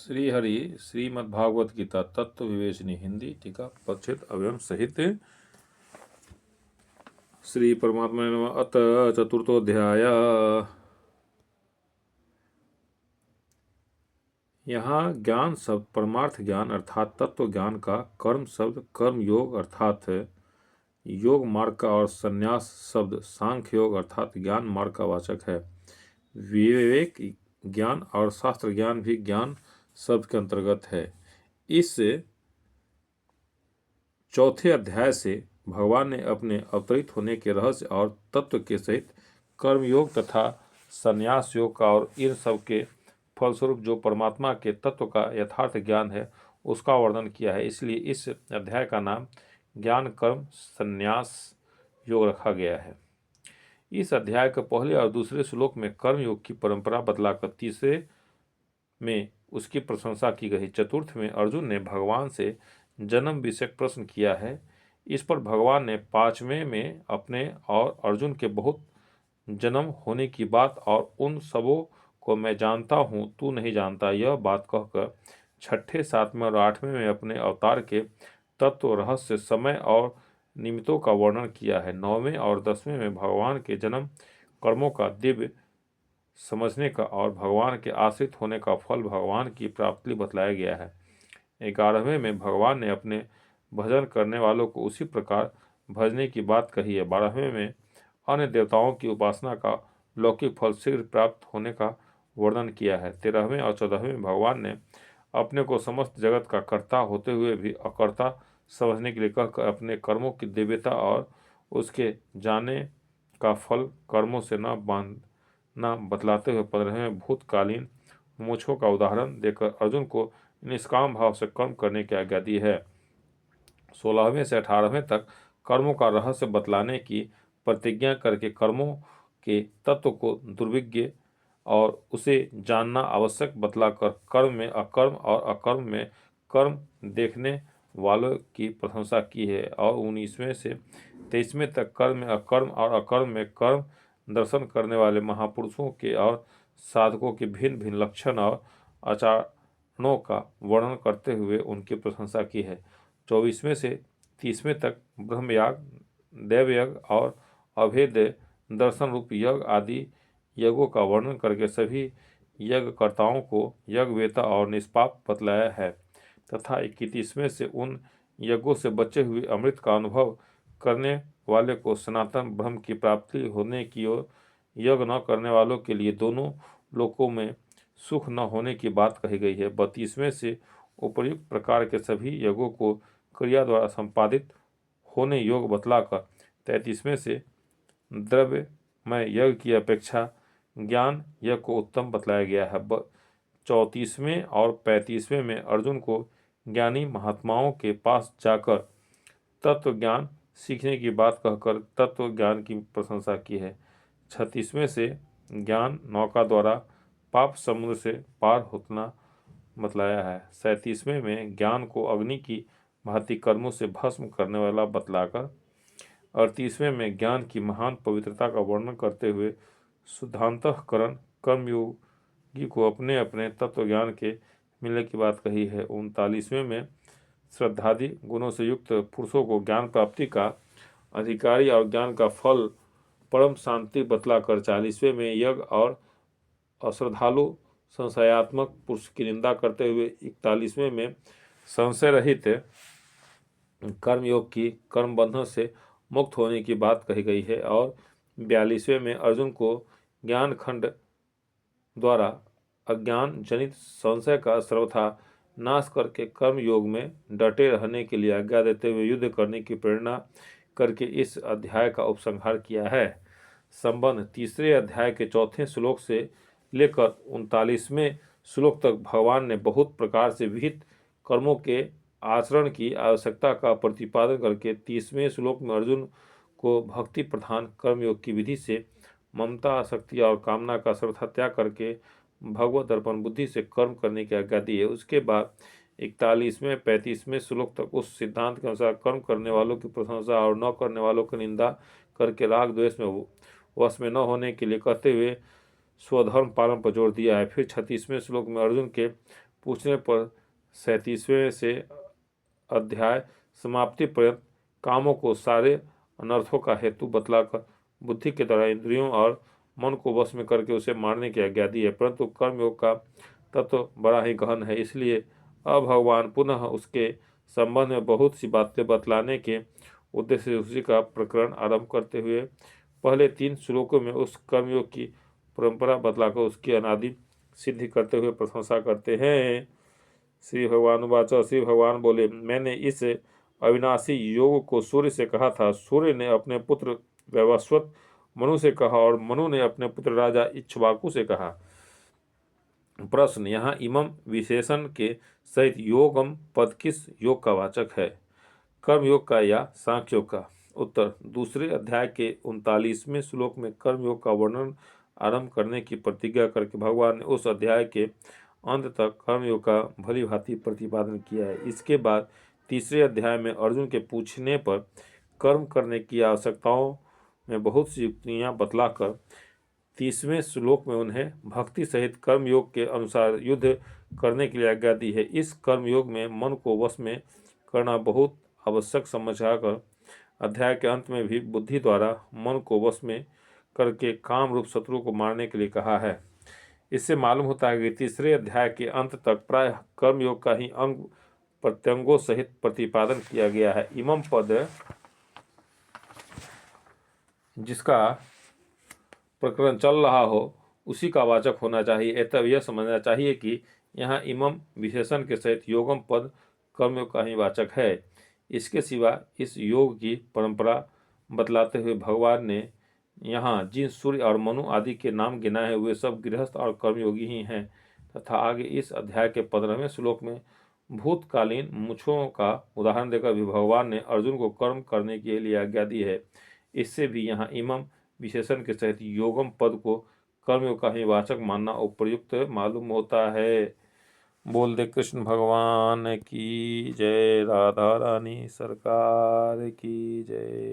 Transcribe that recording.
श्री हरि श्रीमद्भागवत गीता तत्व विवेचनी हिंदी टीका परिच्छेद अवयव सहित श्री परमात्मा नमः। अत चतुर्थोध्याय। यहाँ ज्ञान शब्द परमार्थ ज्ञान अर्थात तत्व ज्ञान का, कर्म शब्द कर्म योग अर्थात योग मार्ग का और संन्यास शब्द सांख्य योग अर्थात ज्ञान मार्ग का वाचक है। विवेक ज्ञान और शास्त्र ज्ञान भी ज्ञान शब्द के अंतर्गत है। इस चौथे अध्याय से भगवान ने अपने अवतरित होने के रहस्य और तत्व के सहित कर्मयोग तथा संन्यास योग का और इन सब के फलस्वरूप जो परमात्मा के तत्व का यथार्थ ज्ञान है उसका वर्णन किया है। इसलिए इस अध्याय का नाम ज्ञान कर्म संन्यास योग रखा गया है। इस अध्याय के पहले और दूसरे श्लोक में कर्म योग की परंपरा बतलाकर तीसरे में उसकी प्रशंसा की गई। चतुर्थ में अर्जुन ने भगवान से जन्म विषयक प्रश्न किया है। इस पर भगवान ने पांचवें में अपने और अर्जुन के बहुत जन्म होने की बात और उन सबों को मैं जानता हूँ तू नहीं जानता यह बात कहकर छठे सातवें और आठवें में अपने अवतार के तत्व रहस्य समय और निमित्तों का वर्णन किया है। नौवें और दसवें में भगवान के जन्म कर्मों का दिव्य समझने का और भगवान के आश्रित होने का फल भगवान की प्राप्ति बतलाया गया है। 11वें में भगवान ने अपने भजन करने वालों को उसी प्रकार भजने की बात कही है। 12वें में अन्य देवताओं की उपासना का लौकिक फल शीघ्र प्राप्त होने का वर्णन किया है। 13वें और 14वें में भगवान ने अपने को समस्त जगत का कर्ता होते हुए भी अकर्ता समझने के लिए कहकर अपने कर्मों की दिव्यता और उसके जाने का फल कर्मों से न बांधना बतलाते हुए 15वें भूतकालीन मोक्षों का उदाहरण देकर अर्जुन को निष्काम भाव से कर्म करने की आज्ञा दी है। 16वें से 18वें तक कर्मों का रहस्य बतलाने की प्रतिज्ञा करके कर्मों के तत्व को दुर्विज्ञ और उसे जानना आवश्यक बतलाकर कर्म में अकर्म और अकर्म में कर्म देखने वालों की प्रशंसा की है। और 19वें से 23वें तक कर्म में अकर्म और अकर्म में कर्म दर्शन करने वाले महापुरुषों के और साधकों के भिन्न भिन्न लक्षण और आचरणों का वर्णन करते हुए उनकी प्रशंसा की है। 24वें से 30वें तक ब्रह्मयाग देवयज्ञ और अभेद दर्शन रूप यज्ञ आदि यज्ञों का वर्णन करके सभी यज्ञकर्ताओं को यज्ञवेता और निष्पाप बतलाया है तथा 31वें से उन यज्ञों से बचे हुए अमृत का अनुभव करने वाले को सनातन ब्रह्म की प्राप्ति होने की ओर यज्ञ न करने वालों के लिए दोनों लोकों में सुख न होने की बात कही गई है। 32वें से उपर्युक्त प्रकार के सभी यज्ञों को क्रिया द्वारा संपादित होने योग बतलाकर 33वें से द्रव्य में यज्ञ की अपेक्षा ज्ञान यज्ञ को उत्तम बतलाया गया है। 34वें और 35वें में अर्जुन को ज्ञानी महात्माओं के पास जाकर तत्व ज्ञान सीखने की बात कहकर तत्व ज्ञान की प्रशंसा की है। 36वें से ज्ञान नौका द्वारा पाप समुद्र से पार होना बतलाया है। 37वें में ज्ञान को अग्नि की भांति कर्मों से भस्म करने वाला बतलाकर 38वें में ज्ञान की महान पवित्रता का वर्णन करते हुए शुद्धांतःकरण कर्मयोगी को अपने अपने तत्व ज्ञान के मिलने की बात कही है। 39वें में श्रद्धादि गुणों से युक्त पुरुषों को ज्ञान प्राप्ति का अधिकारी और ज्ञान का फल परम शांति बतलाकर 40वें में यज्ञ और अश्रद्धालु संशयात्मक पुरुष की निंदा करते हुए 41वें में संशय रहित कर्मयोग की कर्म बंधन से मुक्त होने की बात कही गई है। और 42वें में अर्जुन को ज्ञान खंड द्वारा अज्ञान जनित संशय का सर्वथा नाश करके कर्म योग में डटे रहने के लिए आज्ञा देते हुए युद्ध करने की प्रेरणा करके इस अध्याय का उपसंहार किया है। संबंध तीसरे अध्याय के चौथे श्लोक से लेकर 39वें श्लोक तक भगवान ने बहुत प्रकार से विहित कर्मों के आचरण की आवश्यकता का प्रतिपादन करके 30वें श्लोक में अर्जुन को भक्ति प्रधान कर्मयोग की विधि से ममता आसक्ति और कामना का सर्वथा त्याग करके भगवत अर्पण बुद्धि से कर्म करने की आज्ञा दी है। उसके बाद 41वें 35वें श्लोक तक उस सिद्धांत के अनुसार कर्म करने वालों की प्रशंसा और न करने वालों की निंदा करके राग द्वेष में वश में न होने के लिए कहते हुए स्वधर्म पालन पर जोर दिया है। फिर 36वें श्लोक में अर्जुन के पूछने पर 37वें से अध्याय समाप्ति पर्यंत कामों को सारे अनर्थों का हेतु बतलाकर बुद्धि के द्वारा इंद्रियों और मन को वश में करके उसे मारने की आज्ञा दी है। परंतु कर्मयोग का तत्व बड़ा ही गहन है, इसलिए अब भगवान पुनः उसके संबंध में बहुत सी बातें बतलाने के उद्देश्य से उसी का प्रकरण आरंभ करते हुए पहले 3 श्लोकों में उस कर्मयोग की परंपरा बतलाकर उसकी अनादि सिद्धि करते हुए प्रशंसा करते हैं। श्री भगवान वाचा, श्री भगवान बोले, मैंने इस अविनाशी योग को सूर्य से कहा था। सूर्य ने अपने पुत्र वैवस्वत मनु से कहा और मनु ने अपने पुत्र राजा इक्ष्वाकु से कहा। प्रश्न, यहाँ इमम विशेषण के सहित योगम पद किस योग का वाचक है, कर्म योग का या सांख्य योग का? उत्तर, दूसरे अध्याय के 39वें श्लोक में कर्म योग का वर्णन आरंभ करने की प्रतिज्ञा करके भगवान ने उस अध्याय के अंत तक कर्मयोग का भली भांति प्रतिपादन किया है। इसके बाद तीसरे अध्याय में अर्जुन के पूछने पर कर्म करने की आवश्यकताओं में बहुत सी युक्तियाँ बतलाकर 30वें श्लोक में उन्हें भक्ति सहित कर्मयोग के अनुसार युद्ध करने के लिए आज्ञा दी है। इस कर्मयोग में मन को वश में करना बहुत आवश्यक समझकर अध्याय के अंत में भी बुद्धि द्वारा मन को वश में करके काम रूप शत्रु को मारने के लिए कहा है। इससे मालूम होता है कि तीसरे अध्याय के अंत तक प्राय कर्मयोग का ही अंग प्रत्यंगों सहित प्रतिपादन किया गया है। इमम पद जिसका प्रकरण चल रहा हो उसी का वाचक होना चाहिए। अतः यह समझना चाहिए कि यहाँ इमम विशेषण के सहित योगम पद कर्मयोग का ही वाचक है। इसके सिवा इस योग की परंपरा बतलाते हुए भगवान ने यहाँ जिन सूर्य और मनु आदि के नाम गिनाए हैं वे सब गृहस्थ और कर्मयोगी ही हैं तथा आगे इस अध्याय के 15वें श्लोक में भूतकालीन मुछों का उदाहरण देकर भी भगवान ने अर्जुन को कर्म करने के लिए आज्ञा दी है। इससे भी यहाँ इमम विशेषण के सहित योगम पद को कर्मयोग का ही वाचक मानना उपयुक्त मालूम होता है। बोल दे कृष्ण भगवान की जय, राधा रानी सरकार की जय।